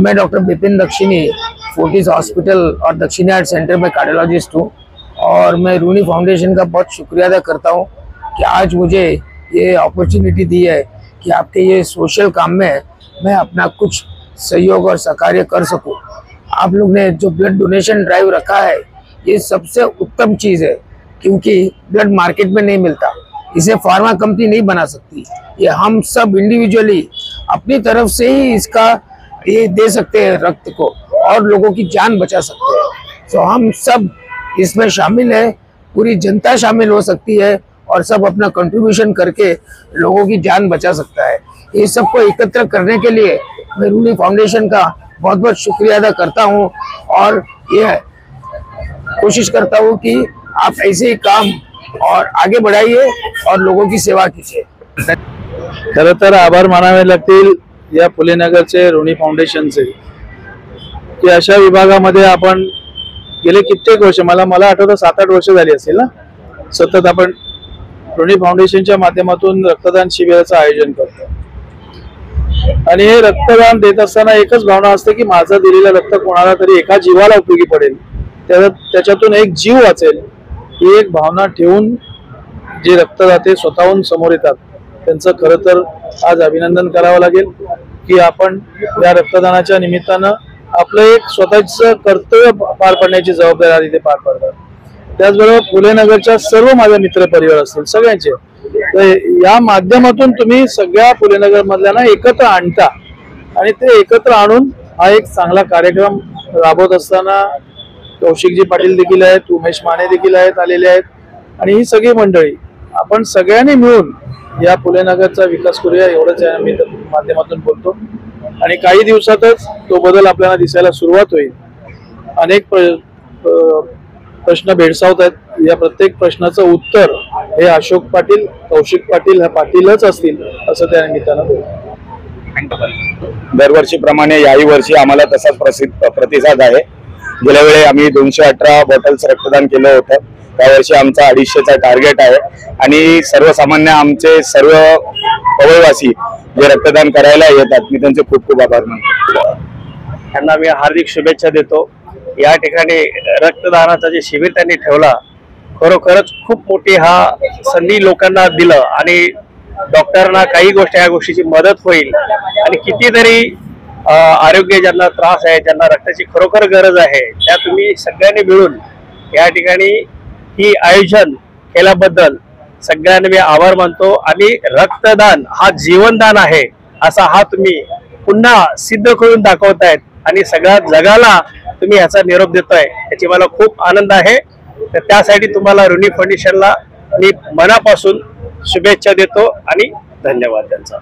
मैं डॉक्टर बिपिन दक्षिणी Fortis hospital और दक्षिणी हार्ट सेंटर में कार्डियोलॉजिस्ट हूँ और मैं रूनी फाउंडेशन का बहुत शुक्रिया अदा करता हूँ कि आज मुझे ये अपॉर्चुनिटी दी है कि आपके ये सोशल काम में मैं अपना कुछ सहयोग और सहकार्य कर सकूँ। आप लोग ने जो ब्लड डोनेशन ड्राइव रखा है ये सबसे उत्तम चीज़ है, क्योंकि ब्लड मार्केट में नहीं मिलता, इसे फार्मा कंपनी नहीं बना सकती। ये हम सब इंडिविजुअली अपनी तरफ से ही इसका ये दे सकते हैं रक्त को और लोगों की जान बचा सकते हैं। तो हम सब इसमें शामिल है, पूरी जनता शामिल हो सकती है और सब अपना कंट्रीब्यूशन करके लोगों की जान बचा सकता है। ये सबको एकत्र करने के लिए मैं रूनी फाउंडेशन का बहुत बहुत शुक्रिया अदा करता हूँ और ये कोशिश करता हूँ कि आप ऐसे ही काम और आगे बढ़ाइए और लोगों की सेवा कीजिए। खरं तर आभार मानावे लागतील या फुलेनगरचे ऋणी फाउंडेशनचे की अशा विभागामध्ये आपण गेले कित्येक वर्ष मला आठवतं 7-8 वर्ष झाली असतील ना, सतत आपण ऋणी फाउंडेशनच्या माध्यमातून रक्तदान शिबिराचं आयोजन करतो। आणि हे रक्तदान देत असताना एकच भावना असते की माझं दिलेलं रक्त कोणाला तरी एका जीवाला उपयोगी पडेल, त्याच्यातून एक जीव वाचेल, ही एक भावना ठेवून जे रक्तदाते स्वतःहून समोर येतात त्यांचं खरं तर आज अभिनंदन करावं लागेल की आपण या रक्तदानाच्या निमित्तानं आपलं एक स्वतःचं कर्तव्य पार पाडण्याची जबाबदारी इथे पार पाडतात। त्याचबरोबर फुलेनगरच्या सर्व माझे मित्र परिवार असतील सगळ्यांचे, तर या माध्यमातून तुम्ही सगळ्या फुलेनगर मधल्यांना एकत्र आणता आणि ते एकत्र आणून हा एक चांगला कार्यक्रम राबवत असताना कौशिकजी पाटील देखील आहेत, उमेश माने देखील आहेत आलेले आहेत आणि ही सगळी मंडळी आपण सगळ्यांनी मिळून या फुलेनगरचा विकास करूया एवढंच या माध्यमातून बोलतो। आणि काही दिवसातच तो बदल आपल्याला दिसायला सुरुवात होईल। अनेक प्रश्न भेडसावत आहेत, या प्रत्येक प्रश्नाचं उत्तर हे अशोक पाटील, कौशिक पाटील, पाटीलच असतील असं त्या निमित्तानं बोलतो। दरवर्षीप्रमाणे याही वर्षी आम्हाला तसाच प्रतिसाद आहे। गेल्या वेळी आम्ही 218 बॉटल्स रक्तदान केलं होतं, यावर्षी आमचा 250चा टार्गेट आहे आणि सर्वसामान्य आमचे सर्व पवईवासी जे रक्तदान करायला येतात मी त्यांचे खूप खूप आभार मानतो। त्यांना मी हार्दिक शुभेच्छा देतो। या ठिकाणी रक्तदानाचा जे शिबिर त्यांनी ठेवला खरोखरच खूप मोठी हा संधी लोकांना दिलं आणि डॉक्टरांना काही ह्या गोष्टीची मदत होईल आणि कितीतरी आरोग्य ज्यांना त्रास आहे, ज्यांना रक्ताची खरोखर गरज आहे, त्या तुम्ही सगळ्यांनी मिळून या ठिकाणी ही आयोजन केल्याबद्दल सगळ्यांना मी आभार मानतो। आणि रक्तदान हा जीवनदान आहे असा हा तुम्ही पुन्हा सिद्ध करून दाखवतायत आणि सगळ्या जगाला तुम्ही ह्याचा निरोप देताय, याची मला खूप आनंद आहे। तर त्यासाठी तुम्हाला ऋणी फाउंडेशनला मी मनापासून शुभेच्छा देतो आणि धन्यवाद त्यांचा।